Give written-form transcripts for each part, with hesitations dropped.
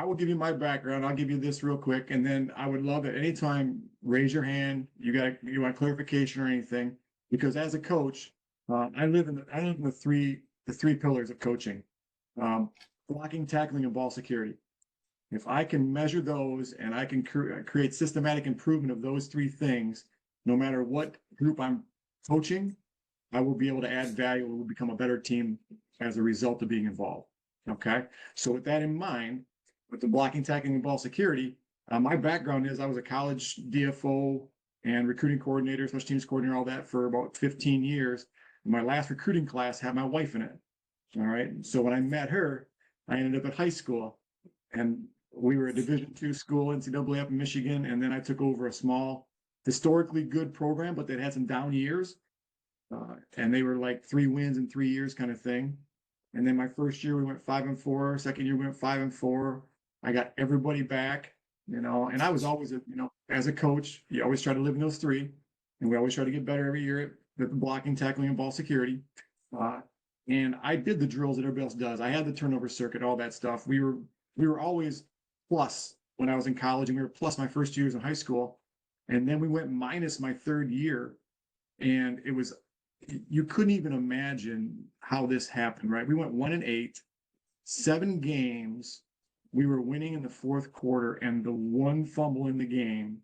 I will give you my background. I'll give you this real quick, and then I would love it anytime. Raise your hand. You want clarification or anything? Because as a coach, I live in the three pillars of coaching: blocking, tackling, and ball security. If I can measure those and I can create systematic improvement of those three things, no matter what group I'm coaching, I will be able to add value. We will become a better team as a result of being involved. Okay. So with that in mind, with the blocking, tackling, and ball security, my background is I was a college DFO and recruiting coordinator, special teams coordinator, all that for about 15 years. My last recruiting class had my wife in it. All right. So when I met her, I ended up at high school, and we were a Division II school, NCAA up in Michigan, and then I took over a small, historically good program, but that had some down years. And they were like 3 wins in 3 years kind of thing. And then my first year we went 5-4. Second year we went 5-4. I got everybody back, and I was always, as a coach, you always try to live in those three, and we always try to get better every year at the blocking, tackling, and ball security. And I did the drills that everybody else does. I had the turnover circuit, all that stuff. We were always plus when I was in college, and we were plus my first years in high school. And then we went minus my third year, and you couldn't even imagine how this happened, right? We went 1-8, 7 games. We were winning in the fourth quarter, and the one fumble in the game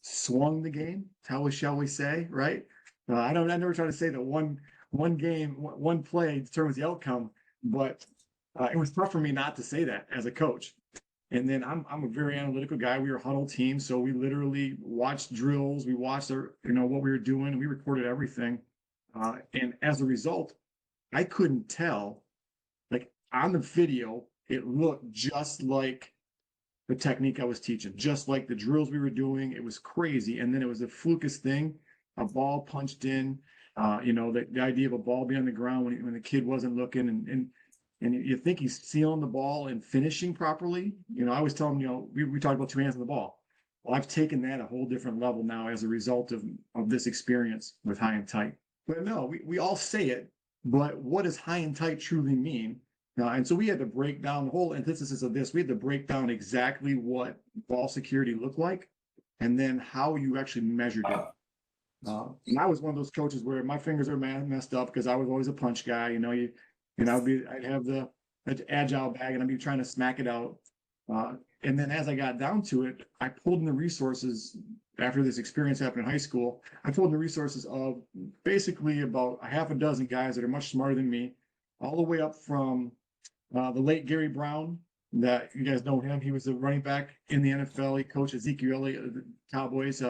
swung the game. Shall we say, right? I never try to say that one game, one play determines the outcome, but it was tough for me not to say that as a coach. And then I'm a very analytical guy. We were a huddle team, so we literally watched drills. We watched what we were doing. We recorded everything. And as a result, I couldn't tell, like on the video, it looked just like the technique I was teaching, just like the drills we were doing. It was crazy. And then it was the flukest thing, a ball punched in, the idea of a ball being on the ground when the kid wasn't looking, and you think he's sealing the ball and finishing properly. I always tell him, we talked about 2 hands on the ball. Well, I've taken that a whole different level now as a result of this experience with high and tight. But no, we all say it, but what does high and tight truly mean? And so we had to break down the whole antithesis of this. We had to break down exactly what ball security looked like, and then how you actually measured it. And I was one of those coaches where my fingers are messed up because I was always a punch guy. I'd have the agile bag, and I'd be trying to smack it out. And then as I got down to it, I pulled in the resources after this experience happened in high school. I pulled in the resources of basically about a half a dozen guys that are much smarter than me, all the way up from the late Gary Brown, that you guys know him. He was a running back in the NFL. He coached Ezekiel Elliott, the Cowboys.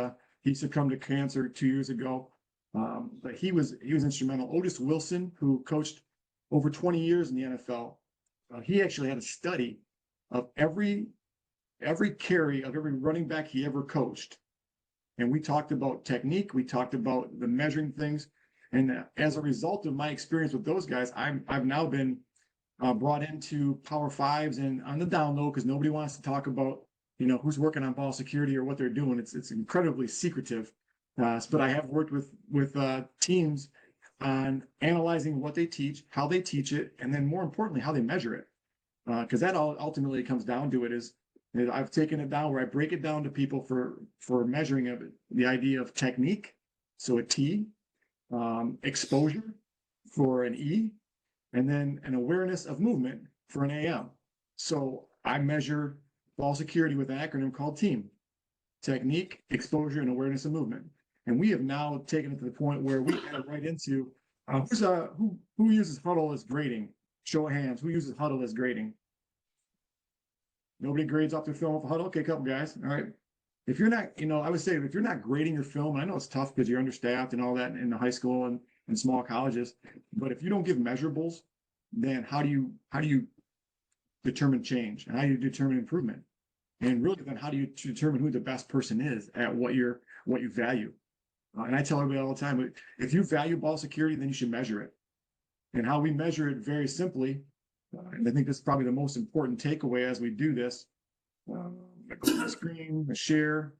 He succumbed to cancer 2 years ago. But he was instrumental. Otis Wilson, who coached over 20 years in the NFL, he actually had a study of every carry of every running back he ever coached. And we talked about technique. We talked about the measuring things. And as a result of my experience with those guys, I've now been brought into Power Fives and on the down low, because nobody wants to talk about, who's working on ball security or what they're doing. It's incredibly secretive. But I have worked with teams on analyzing what they teach, how they teach it, and then more importantly, how they measure it. Because that ultimately comes down to it is I've taken it down where I break it down to people for measuring of it, the idea of technique, so a T, exposure for an E, and then an awareness of movement for an AM. So I measure ball security with an acronym called TEAM: technique, exposure, and awareness of movement. And we have now taken it to the point where we add right into who uses huddle as grading? Show of hands. Who uses huddle as grading? Nobody grades off their film off a huddle. Okay, a couple guys. All right. If you're not, I would say if you're not grading your film, I know it's tough because you're understaffed and all that in the high school and small colleges, but if you don't give measurables, then how do you determine change, and how do you determine improvement? And really, then how do you determine who the best person is at what you value? And I tell everybody all the time, if you value ball security, then you should measure it. And how we measure it very simply, and I think this is probably the most important takeaway as we do this. Go to the screen, share.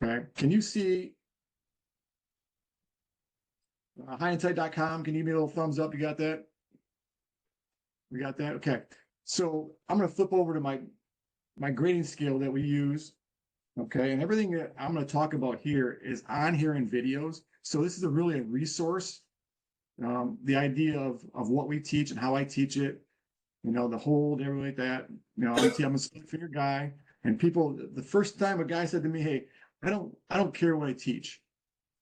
Okay, can you see highandtight.com? Can you give me a little thumbs up? You got that? We got that? Okay. So I'm going to flip over to my grading scale that we use. Okay. And everything that I'm going to talk about here is on here in videos. So this is really a resource. The idea of what we teach and how I teach it, the hold, everything like that. I'm a split finger guy, and people, the first time a guy said to me, "Hey, I don't care what I teach.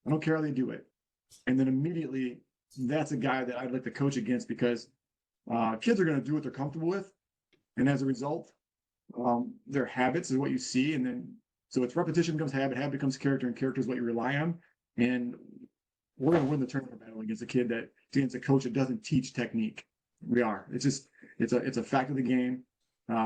I don't care how they do it." And then immediately, that's a guy that I'd like to coach against, because kids are going to do what they're comfortable with, and as a result, their habits is what you see, and then so it's repetition becomes habit becomes character, and character is what you rely on. And we're going to win the tournament battle against a coach that doesn't teach technique. We are. It's a fact of the game.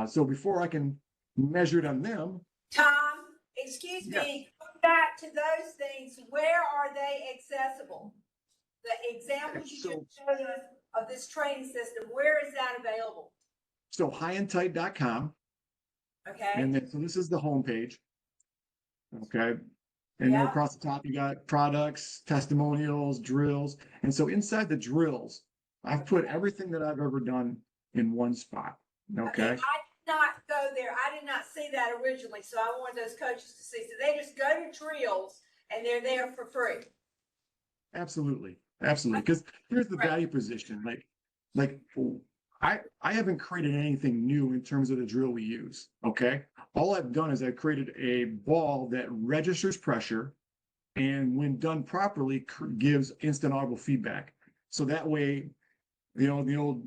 So before I can measure it on them, Tom, excuse me, go back to those things. Where are they accessible? The examples you just showed us of this training system, where is that available? So highandtight.com. Okay. And then, so this is the homepage. Okay. And then across the top, you got products, testimonials, drills. And so inside the drills, I've put everything that I've ever done in one spot. Okay. I did not go there. I did not see that originally. So I want those coaches to see. So they just go to drills and they're there for free. Absolutely. Absolutely. Because here's the value position. Like I haven't created anything new in terms of the drill we use. Okay. All I've done is I've created a ball that registers pressure, and when done properly, gives instant audible feedback. So that way, the old,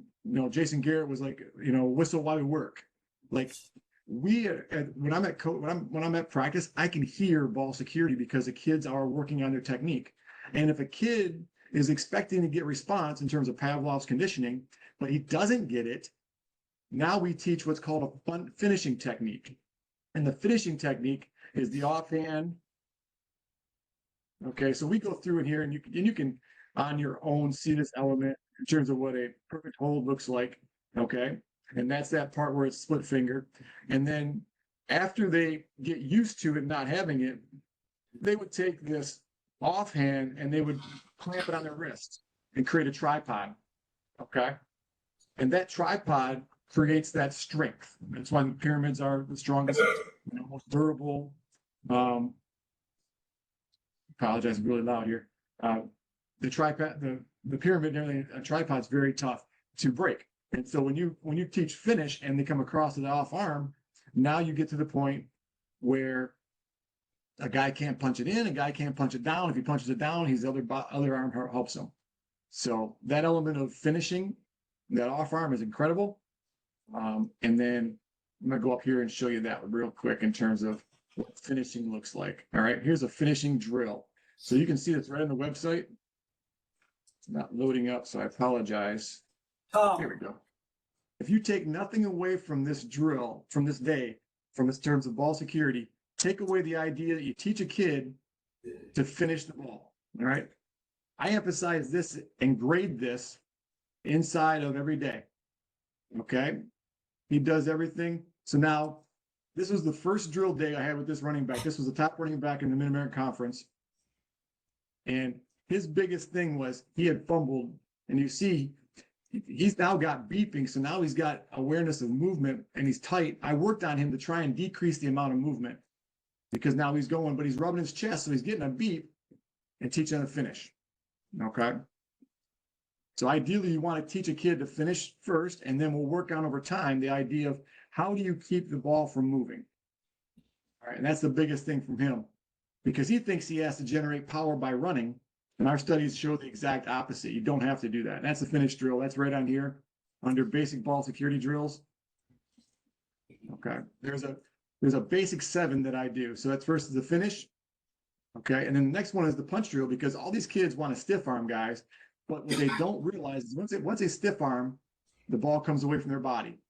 Jason Garrett was like, whistle while we work. Like when I'm at practice, I can hear ball security because the kids are working on their technique. And if a kid is expecting to get response in terms of Pavlov's conditioning, but he doesn't get it, now we teach what's called a finishing technique. And the finishing technique is the offhand. Okay, so we go through in here, and you can on your own see this element in terms of what a perfect hold looks like. Okay, and that's that part where it's split finger. And then after they get used to it not having it, they would take this offhand and they would clamp it on their wrist and create a tripod. Okay, and that tripod creates that strength. That's why the pyramids are the strongest, most durable. Apologize, I'm really loud here. The tripod, the pyramid and everything, a tripod's very tough to break. And so when you teach finish and they come across to the off arm, now you get to the point where a guy can't punch it in, a guy can't punch it down. If he punches it down, his other arm helps him. So that element of finishing that off arm is incredible. And then I'm going to go up here and show you that real quick in terms of what finishing looks like. All right, here's a finishing drill. So you can see it's right on the website. It's not loading up, so I apologize. Oh. Here we go. If you take nothing away from this drill, from this day, from its terms of ball security, take away the idea that you teach a kid to finish the ball. All right. I emphasize this and grade this inside of every day. Okay. He does everything. So now, this was the first drill day I had with this running back. This was the top running back in the Mid-American Conference. And his biggest thing was he had fumbled. And you see, he's now got beeping. So now he's got awareness of movement and he's tight. I worked on him to try and decrease the amount of movement because now he's going, but he's rubbing his chest. So he's getting a beep and teaching him to finish. Okay. So ideally, you want to teach a kid to finish first, and then we'll work on over time the idea of how do you keep the ball from moving? All right, and that's the biggest thing from him, because he thinks he has to generate power by running, and our studies show the exact opposite. You don't have to do that. And that's the finish drill. That's right on here under basic ball security drills. Okay, there's a basic 7 that I do. So that's first is the finish. Okay, and then the next one is the punch drill, because all these kids want to stiff arm guys. But what they don't realize is once they stiff arm, the ball comes away from their body.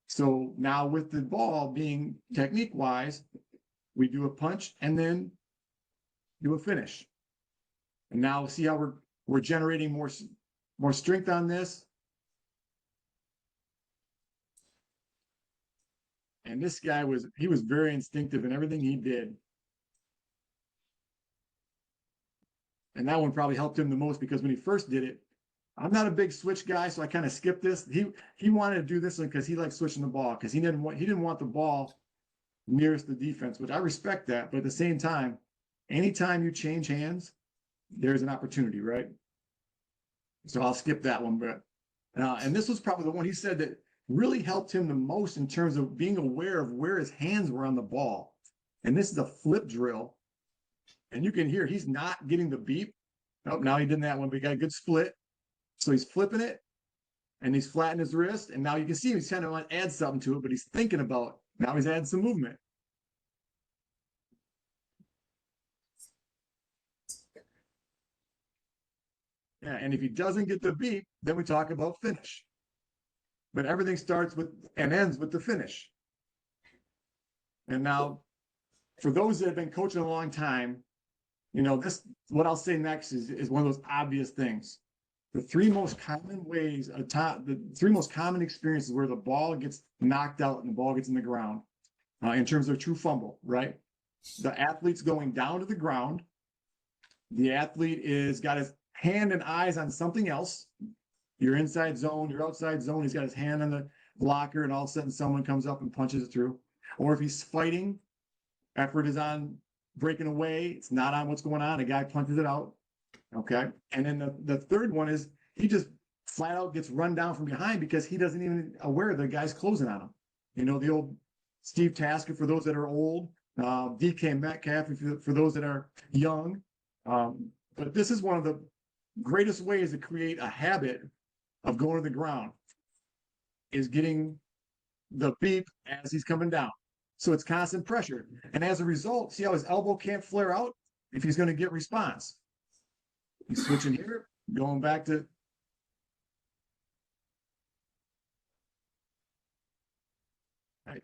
So now with the ball being technique-wise, we do a punch and then do a finish. And now see how we're generating more strength on this. And this guy was very instinctive in everything he did. And that one probably helped him the most because when he first did it, I'm not a big switch guy, so I kind of skipped this. He wanted to do this one because he likes switching the ball because he didn't want the ball nearest the defense, which I respect that. But at the same time, anytime you change hands, there's an opportunity, right? So I'll skip that one. But and this was probably the one he said that really helped him the most in terms of being aware of where his hands were on the ball. And this is a flip drill. And you can hear he's not getting the beep. Oh, now he did that one, but he got a good split. So he's flipping it and he's flattening his wrist. And now you can see he's trying to add something to it, but he's thinking about, now he's adding some movement. Yeah, and if he doesn't get the beep, then we talk about finish. But everything starts with and ends with the finish. And now, for those that have been coaching a long time, you know, this, what I'll say next is one of those obvious things. The three most common ways, the three most common experiences where the ball gets knocked out and the ball gets in the ground in terms of true fumble, right? The athlete's going down to the ground. The athlete is got his hand and eyes on something else. Your inside zone, your outside zone, he's got his hand on the blocker, and all of a sudden someone comes up and punches it through. Or if he's fighting, effort is on breaking away, it's not on what's going on, a guy punches it out. Okay. And then the third one is he just flat out gets run down from behind because he doesn't even aware the guy's closing on him. You know, the old Steve Tasker for those that are old, DK Metcalf for those that are young. But this is one of the greatest ways to create a habit of going to the ground is getting the beep as he's coming down. So it's constant pressure. And as a result, see how his elbow can't flare out if he's going to get response. He's switching here, going back to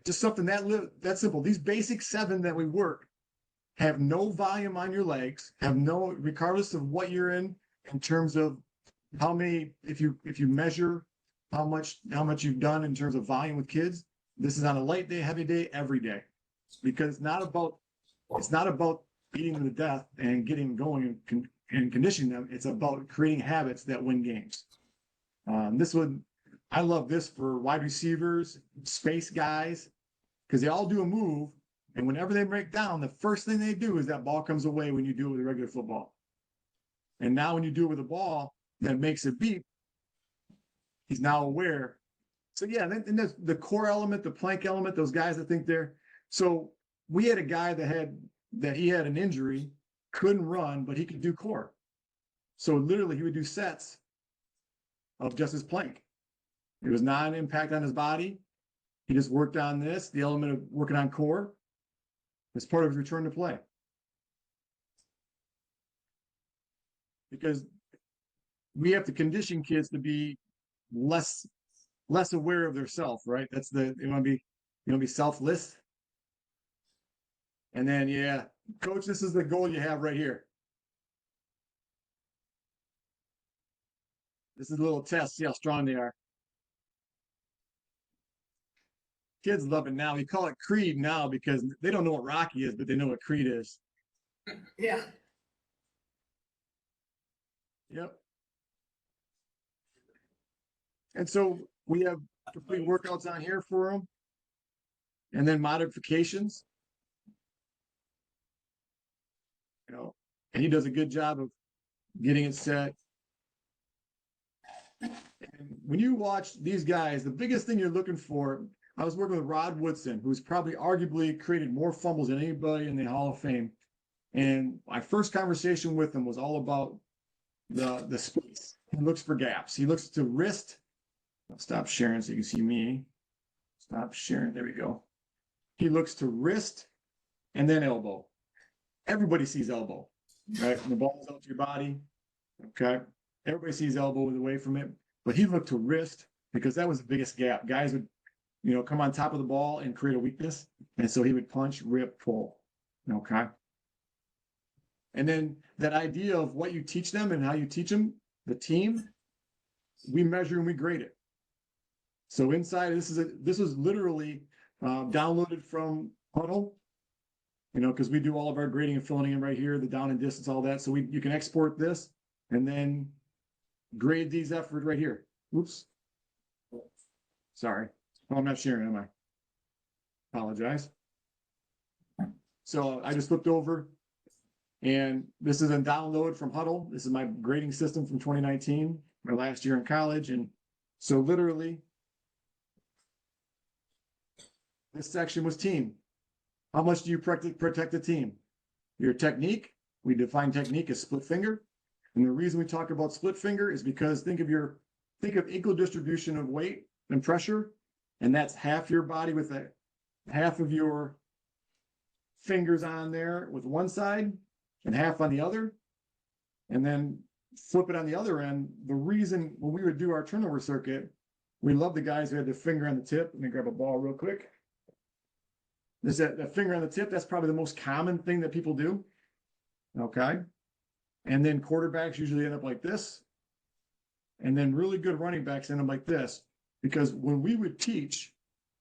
just something that simple. These basic 7 that we work have no volume on your legs, have no, regardless of what you're in terms of how many, if you measure how much you've done in terms of volume with kids, this is on a light day, heavy day, every day. Because it's not about beating them to death and getting them going and conditioning them. It's about creating habits that win games. I love this for wide receivers, space guys, because they all do a move. And whenever they break down, the first thing they do is that ball comes away when you do it with a regular football. And now when you do it with a ball that makes it beep, he's now aware. So yeah, and there's the core element, the plank element, those guys that think they're, so we had a guy that he had an injury, couldn't run, but he could do core. So literally he would do sets of just his plank. It was not an impact on his body. He just worked on this, the element of working on core as part of his return to play. Because we have to condition kids to be less aware of their self, right? That's you want to be selfless. And then, yeah, coach, this is the goal you have right here. This is a little test, see how strong they are. Kids love it now. We call it Creed now because they don't know what Rocky is, but they know what Creed is. Yeah. Yep. And so we have complete workouts on here for them. And then modifications. You know, and he does a good job of getting it set. And when you watch these guys, the biggest thing you're looking for, I was working with Rod Woodson, who's probably arguably created more fumbles than anybody in the Hall of Fame. And my first conversation with him was all about the space. He looks for gaps. He looks to wrist. I'll stop sharing so you can see me. Stop sharing. There we go. He looks to wrist and then elbow. Everybody sees elbow, right? When the ball's out to your body. Okay. Everybody sees elbow away from it. But he looked to wrist because that was the biggest gap. Guys would, you know, come on top of the ball and create a weakness. And so he would punch, rip, pull. Okay. And then that idea of what you teach them and how you teach them, the team, we measure and we grade it. So inside, this was literally downloaded from Huddle, you know, because we do all of our grading and filling in right here, the down and distance, all that. So you can export this, and then grade these efforts right here. Oops. Sorry. Oh, I'm not sharing, am I? Apologize. So I just flipped over, and this is a download from Huddle. This is my grading system from 2019, my last year in college. And so literally, this section was team. How much do you protect the team? Your technique, we define technique as split finger. And the reason we talk about split finger is because think of equal distribution of weight and pressure, and that's half your body with half of your fingers on there with one side and half on the other, and then flip it on the other end. The reason when we would do our turnover circuit, we love the guys who had their finger on the tip. Let me grab a ball real quick. There's that finger on the tip. That's probably the most common thing that people do. Okay. And then quarterbacks usually end up like this. And then really good running backs end up like this. Because when we would teach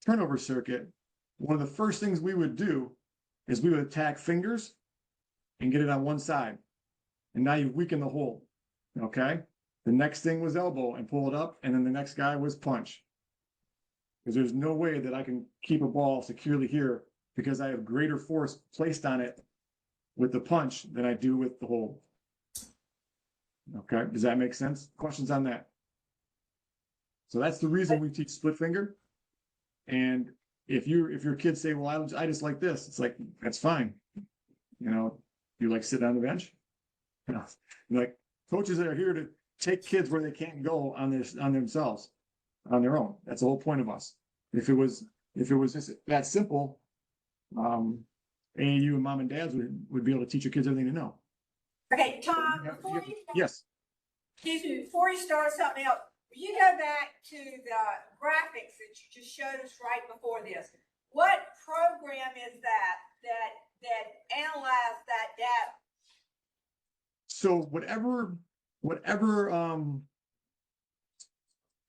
turnover circuit, one of the first things we would do is we would attack fingers and get it on one side. And now you've weakened the hold. Okay. The next thing was elbow and pull it up. And then the next guy was punch. Because there's no way that I can keep a ball securely here because I have greater force placed on it with the punch than I do with the hold. Okay, does that make sense? Questions on that? So that's the reason we teach split finger. And if your kids say, well, I just like this, it's like, that's fine. You know, you like sit on the bench? You know, like coaches are here to take kids where they can't go on themselves, on their own. That's the whole point of us. If it was just that simple, AAU and mom and dads would be able to teach your kids everything to know. Okay, Tom, yes. Excuse me, before you start something else, will you go back to the graphics that you just showed us right before this? What program is that analyzed that data? So whatever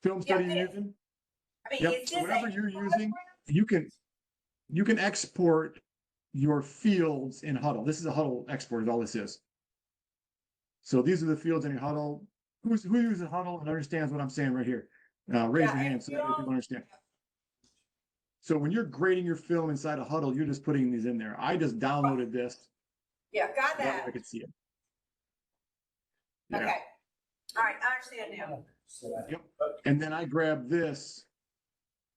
film study you're using, I mean, yep, so whatever you're using, you can export your fields in Huddle. This is a Huddle export is all this is. So these are the fields in your Huddle. Who uses Huddle and understands what I'm saying right here? Raise your hand so that people understand. So when you're grading your film inside a Huddle, you're just putting these in there. I just downloaded this. Yeah, got that. I could see it. Yeah. Okay. All right, I understand now. Yep. And then I grab this,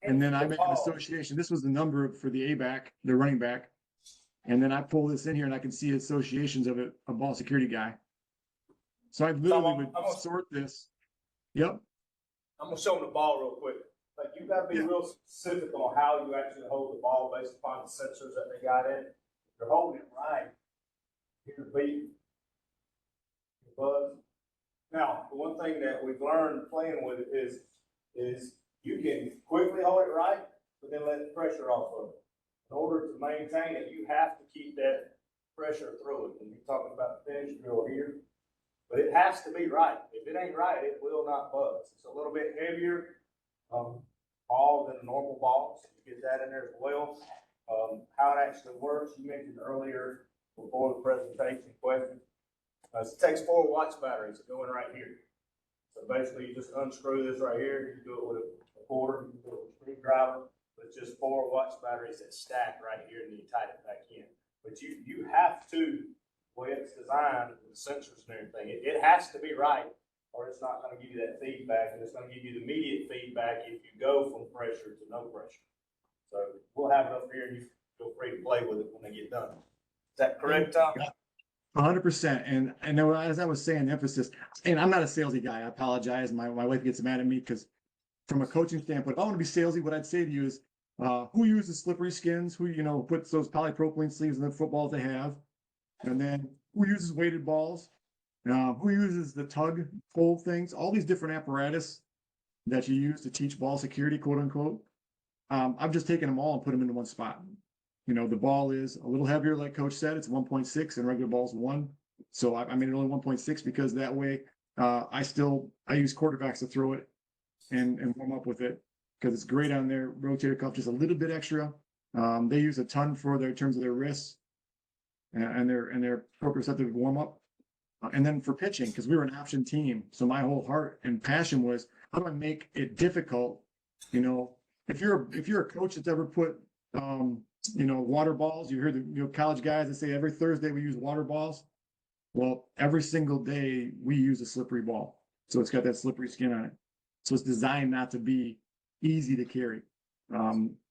and then I make an association. This was the number for the A-back, the running back. And then I pull this in here, and I can see associations of a ball security guy. So I literally would sort this. Yep. I'm gonna show them the ball real quick. Like you gotta be real specific on how you actually hold the ball based upon the sensors that they got in. If you're holding it right, hear the beat, the buzz. Now, the one thing that we've learned playing with it is you can quickly hold it right, but then let the pressure off of it. In order to maintain it, you have to keep that pressure through it. And you're talking about the finish drill here. But it has to be right. If it ain't right, it will not buzz. It's a little bit heavier ball than a normal ball, so you get that in there as well. How it actually works, you mentioned earlier before the presentation question. It takes 4 watch batteries that go in right here. So basically, you just unscrew this right here. You do it with a quarter, you do it with a screwdriver. But it's just 4 watch batteries that stack right here, and you tighten it back in. But you have to. The way it's designed with the sensors and everything, it has to be right, or it's not going to give you that feedback, and it's going to give you the immediate feedback if you go from pressure to no pressure. So we'll have it up here, and you feel free to play with it when they get done. Is that correct, Tom? 100%. And I know, as I was saying, emphasis, and I'm not a salesy guy. I apologize. My wife gets mad at me because from a coaching standpoint, if I want to be salesy, what I'd say to you is, who uses slippery skins? Who, puts those polypropylene sleeves in the footballs they have? And then who uses weighted balls? Who uses the tug pull things? All these different apparatus that you use to teach ball security, quote unquote. I've just taken them all and put them into one spot. The ball is a little heavier, like Coach said. It's 1.6 and regular ball's 1. So I made it only 1.6 because that way I use quarterbacks to throw it and warm up with it because it's great on their rotator cuff, just a little bit extra. They use a ton in terms of their wrists and their proprioceptive warm up. And then for pitching, because we were an option team. So my whole heart and passion was, how do I make it difficult? You know, if you're a coach that's ever put, water balls, you hear the college guys that say every Thursday we use water balls. Well, every single day we use a slippery ball. So it's got that slippery skin on it. So it's designed not to be easy to carry.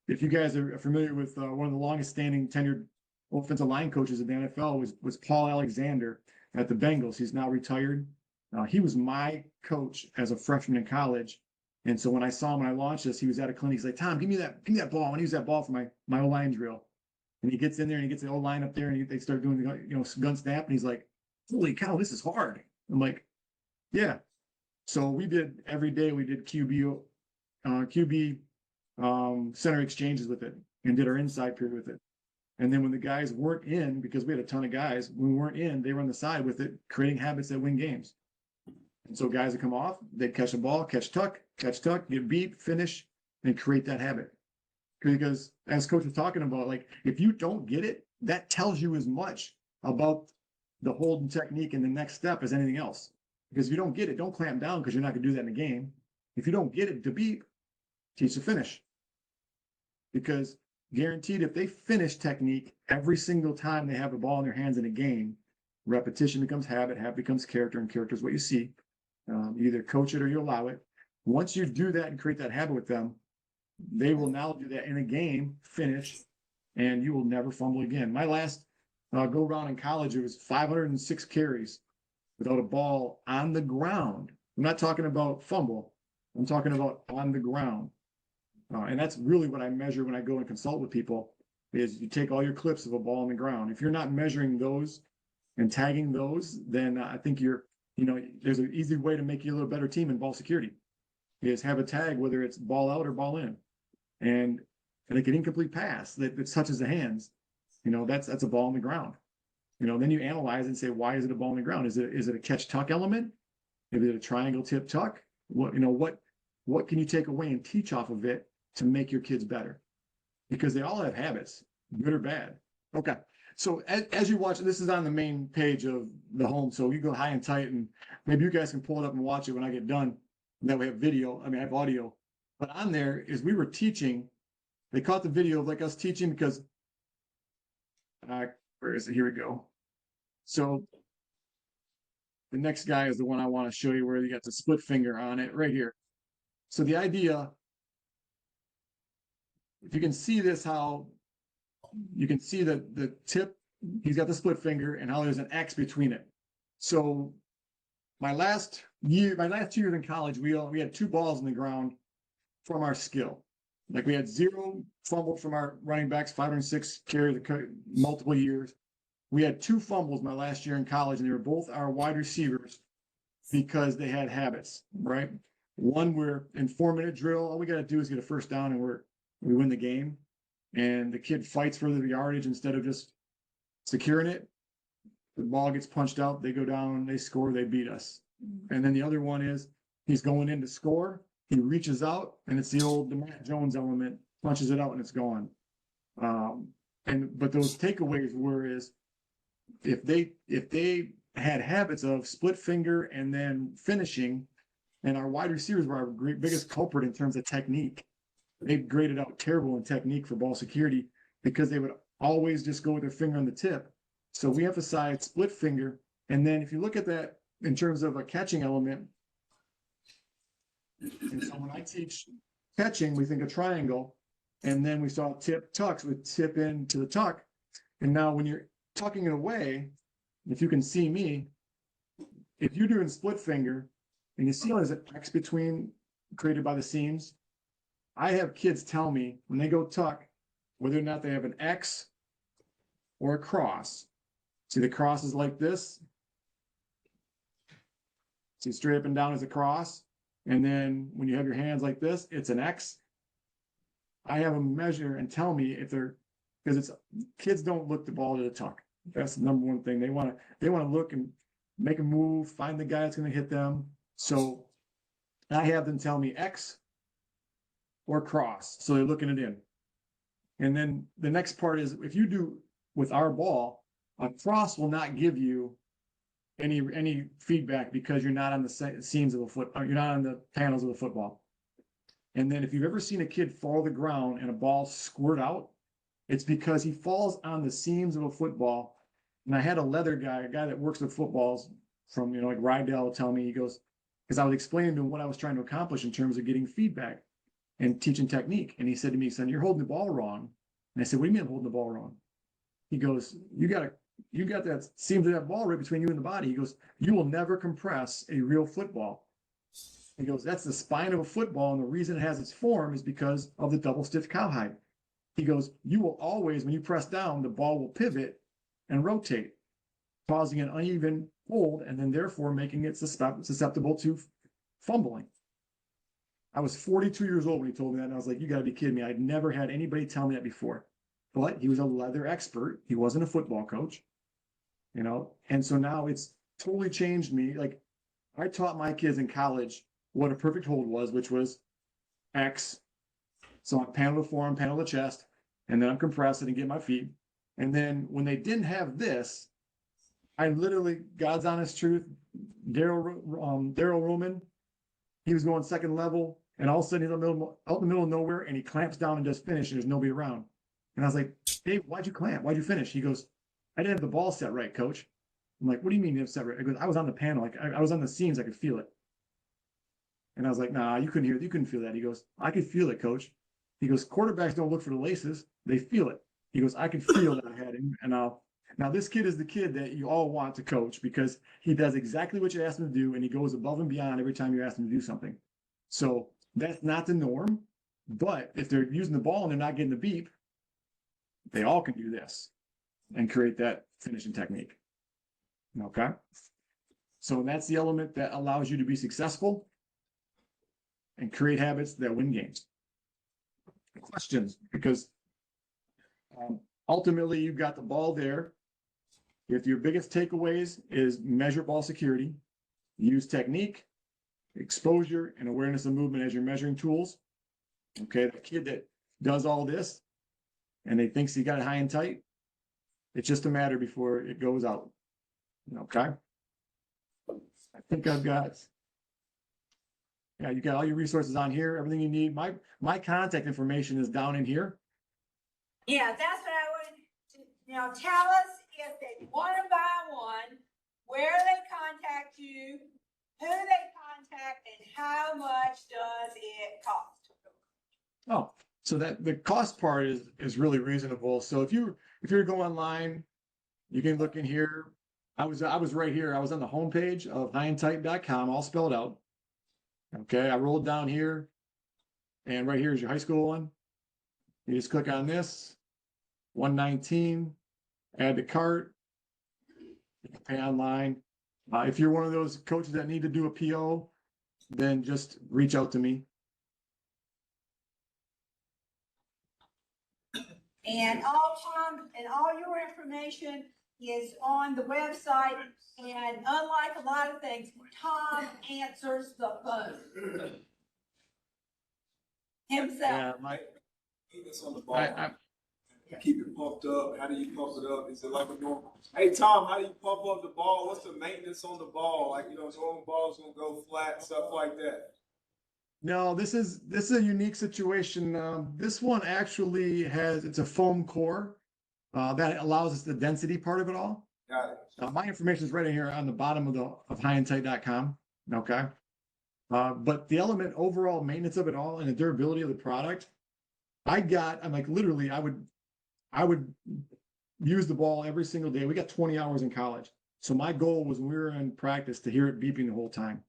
If you guys are familiar with one of the longest standing tenured offensive line coaches in the NFL was Paul Alexander at the Bengals. He's now retired. He was my coach as a freshman in college. And so when I saw him when I launched this, he was at a clinic. He's like, Tom, give me that ball. I want to use that ball for my O-line drill. And he gets in there and he gets the O-line up there and they start doing the gun snap. And he's like, holy cow, this is hard. I'm like, yeah. So we did every day. We did QB center exchanges with it and did our inside period with it. And then when the guys weren't in, because we had a ton of guys, when we weren't in, they were on the side with it, creating habits that win games. And so guys that come off, they'd catch a ball, catch tuck, get beat, finish, and create that habit. Because as coach was talking about, like, if you don't get it, that tells you as much about the holding technique and the next step as anything else. Because if you don't get it, don't clamp down because you're not going to do that in a game. If you don't get it to beat, teach the finish. Because guaranteed, if they finish technique every single time they have the ball in their hands in a game, repetition becomes habit, habit becomes character, and character is what you see. You either coach it or you allow it. Once you do that and create that habit with them, they will now do that in a game, finish, and you will never fumble again. My last go round in college, it was 506 carries without a ball on the ground. I'm not talking about fumble. I'm talking about on the ground. And that's really what I measure when I go and consult with people is you take all your clips of a ball on the ground. If you're not measuring those and tagging those, then I think there's an easy way to make you a little better team in ball security is have a tag, whether it's ball out or ball in. And like an incomplete pass that touches the hands, that's a ball on the ground. Then you analyze and say, why is it a ball on the ground? Is it a catch tuck element? Is it a triangle tip tuck? What can you take away and teach off of it to make your kids better? Because they all have habits, good or bad. Okay. So as you watch, this is on the main page of the home. So you go high and tight, and maybe you guys can pull it up and watch it when I get done. And that we have I have audio. But on there is we were teaching. They caught the video of like us teaching because, where is it? Here we go. So the next guy is the one I want to show you where you got the split finger on it right here. So the idea, if you can see this, how you can see the tip, he's got the split finger and how there's an X between it. So my last 2 years in college, we had 2 balls in the ground from our skill. Like we had 0 fumble from our running backs, 506 carries multiple years. We had 2 fumbles my last year in college, and they were both our wide receivers because they had habits, right? One, we're in 4-minute drill. All we got to do is get a first down and we win the game. And the kid fights for the yardage instead of just securing it. The ball gets punched out. They go down, they score, they beat us. And then the other one is he's going in to score. He reaches out, and it's the old DeMatt Jones element, punches it out, and it's gone. But those takeaways is if they had habits of split finger and then finishing, and our wide receivers were our biggest culprit in terms of technique. They graded out terrible in technique for ball security because they would always just go with their finger on the tip. So we emphasize split finger. And then if you look at that in terms of a catching element, and so when I teach catching, we think a triangle, and then we saw tip tucks with tip into the tuck. And now when you're tucking it away, if you can see me, if you're doing split finger and you see how there's an X between created by the seams, I have kids tell me when they go tuck, whether or not they have an X or a cross. See, the cross is like this. See, straight up and down is a cross. And then when you have your hands like this, it's an X. I have them measure and tell me if they're, because kids don't look the ball to the tuck. That's the number one thing. They want to look and make a move, find the guy that's going to hit them. So I have them tell me X or cross. So they're looking it in. And then the next part is if you do with our ball, a cross will not give you any feedback because you're not on the seams of the foot, or you're not on the panels of the football. And then if you've ever seen a kid fall to the ground and a ball squirt out, it's because he falls on the seams of a football. And I had a leather guy, a guy that works with footballs from, like Rydell, tell me, he goes, because I was explaining to him what I was trying to accomplish in terms of getting feedback and teaching technique. And he said to me, son, you're holding the ball wrong. And I said, what do you mean I'm holding the ball wrong? He goes, you got that seams of that ball right between you and the body. He goes, you will never compress a real football. He goes, that's the spine of a football. And the reason it has its form is because of the double stitch cowhide. He goes, you will always, when you press down, the ball will pivot and rotate, causing an uneven hold and then therefore making it susceptible to fumbling. I was 42 years old when he told me that. And I was like, you got to be kidding me. I'd never had anybody tell me that before. But he was a leather expert. He wasn't a football coach, And so now it's totally changed me. Like I taught my kids in college what a perfect hold was, which was X. So I panel the forearm, panel the chest, and then I'm compressing and get my feet. And then when they didn't have this, I literally, God's honest truth, Daryl Roman, he was going second level, and all of a sudden he's out in the middle of nowhere, and he clamps down and does finish, and there's nobody around. And I was like, Dave, why'd you clamp? Why'd you finish? He goes, I didn't have the ball set right, coach. I'm like, what do you mean you have set right? He goes, I was on the panel, like I was on the seams, I could feel it. And I was like, nah, you couldn't hear it, you couldn't feel that. He goes, I could feel it, coach. He goes, quarterbacks don't look for the laces, they feel it. He goes, I could feel that I had him. And now this kid is the kid that you all want to coach because he does exactly what you ask him to do, and he goes above and beyond every time you ask him to do something. So that's not the norm, but if they're using the ball and they're not getting the beep, they all can do this and create that finishing technique. Okay? So that's the element that allows you to be successful and create habits that win games. Questions, because ultimately you've got the ball there. If your biggest takeaways is measure ball security, use technique, exposure, and awareness of movement as your measuring tools. Okay, the kid that does all this and he thinks he got it high and tight, it's just a matter before it goes out. Okay. I think I've got, you got all your resources on here, everything you need. My contact information is down in here. Yeah, that's what I would, tell us if they want to buy one, where they contact you, who they contact, and how much does it cost? Oh, so that the cost part is really reasonable. So if you go online, you can look in here. I was right here. I was on the homepage of highandtight.com, all spelled out. Okay, I rolled down here, and right here is your high school one. You just click on this, 119, add to cart, you can pay online. If you're one of those coaches that need to do a PO, then just reach out to me. And all your information is on the website. And unlike a lot of things, Tom answers the phone himself. Yeah, It's on the ball. Keep it pumped up. How do you pump it up? Is it like a normal? Hey Tom, how do you pump up the ball? What's the maintenance on the ball? Like normal ball's gonna go flat, stuff like that. No, this is a unique situation. This one actually it's a foam core that allows us the density part of it all. Got it. My information is right in here on the bottom of highandtight.com. Okay. But the element overall maintenance of it all and the durability of the product, I'm like, literally, I would use the ball every single day. We got 20 hours in college. So my goal was when we were in practice to hear it beeping the whole time.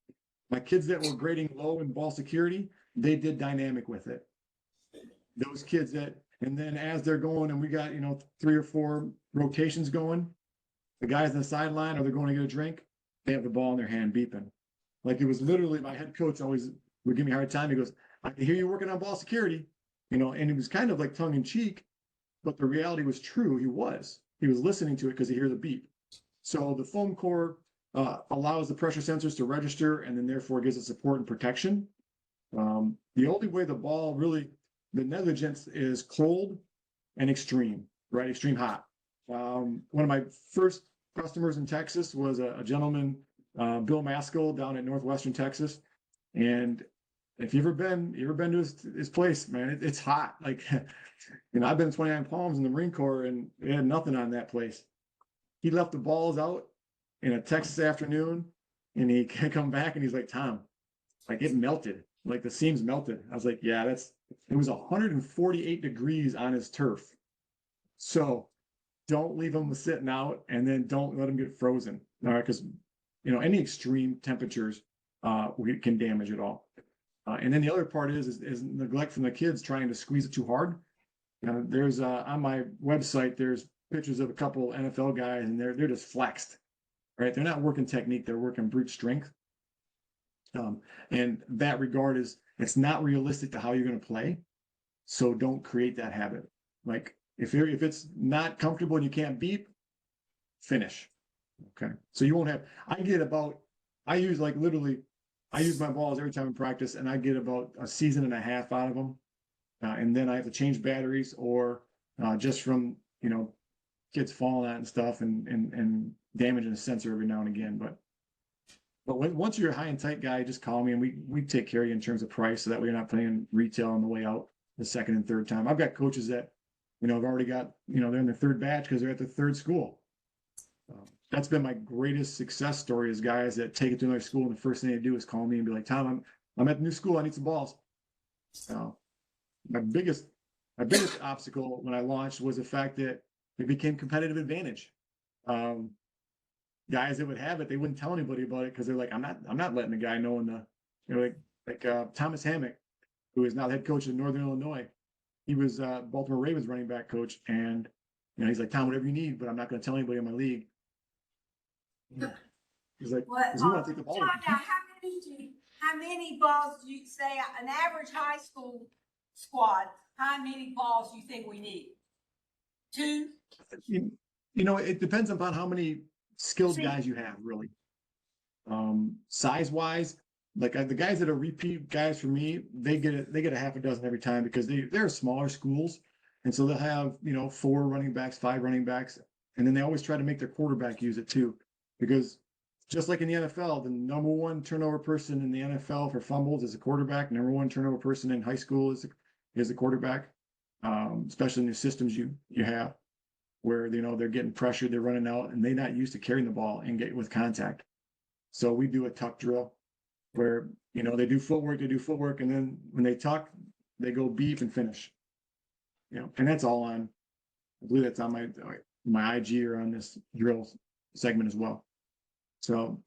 My kids that were grading low in ball security, they did dynamic with it. Those kids and then as they're going and we got, 3 or 4 rotations going, the guys on the sideline, or they're going to get a drink, they have the ball in their hand beeping. Like it was literally, my head coach always would give me a hard time. He goes, I can hear you working on ball security, and it was kind of like tongue in cheek, but the reality was true. He was listening to it because he hears a beep. So the foam core allows the pressure sensors to register and then therefore gives it support and protection. The only way the ball really, the negligence is cold and extreme, right? Extreme hot. One of my first customers in Texas was a gentleman, Bill Maskell down in Northwestern Texas. And if you've ever been to his place, man, it's hot. Like, I've been to 29 Palms in the Marine Corps and they had nothing on that place. He left the balls out in a Texas afternoon and he come back and he's like, Tom, like it melted, like the seams melted. I was like, yeah, it was 148 degrees on his turf. So don't leave them sitting out and then don't let them get frozen. All right. Cause any extreme temperatures, we can damage it all. And then the other part is neglect from the kids trying to squeeze it too hard. There's on my website, there's pictures of a couple NFL guys and they're just flexed, right? They're not working technique, they're working brute strength. And that regard is, it's not realistic to how you're going to play. So don't create that habit. Like if it's not comfortable and you can't beep, finish. Okay. So you won't have, I use my balls every time in practice and I get about a season and a half out of them. And then I have to change batteries or just from, kids falling out and stuff and damaging the sensor every now and again. But once you're a high and tight guy, just call me and we take care of you in terms of price so that way you're not paying retail on the way out the second and third time. I've got coaches that, have already got, they're in their third batch because they're at the third school. That's been my greatest success story is guys that take it to another school and the first thing they do is call me and be like, Tom, I'm at the new school. I need some balls. My biggest obstacle when I launched was the fact that it became competitive advantage. Guys that would have it, they wouldn't tell anybody about it because they're like, I'm not letting the guy know like Thomas Hammock, who is now the head coach of Northern Illinois. He was Baltimore Ravens running back coach. And, he's like, Tom, whatever you need, but I'm not going to tell anybody in my league. He's like, because we want to take the ball. Tom, now, how many balls do you say an average high school squad? How many balls do you think we need? 2? It depends upon how many skilled guys you have, really. Size wise, like the guys that are repeat guys for me, they get a half a dozen every time because they're smaller schools, and so they'll have 4 running backs, 5 running backs, and then they always try to make their quarterback use it too, because just like in the NFL, the number 1 turnover person in the NFL for fumbles is a quarterback. Number 1 turnover person in high school is a quarterback, especially in the systems you have where they're getting pressured, they're running out, and they're not used to carrying the ball and get with contact. So we do a tuck drill where they do footwork, and then when they tuck, they go beep and finish. And that's all on. I believe that's on my IG or on this drill segment as well. So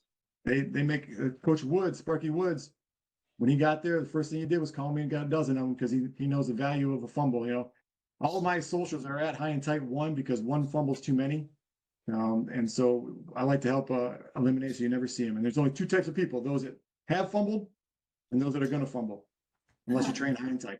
they make Coach Woods, Sparky Woods, when he got there, the first thing he did was call me and got a dozen of them because he knows the value of a fumble. All of my socials are at high and tight 1 because 1 fumble's too many. And so I like to help eliminate so you never see them. And there's only 2 types of people, those that have fumbled and those that are going to fumble, unless you train high and tight.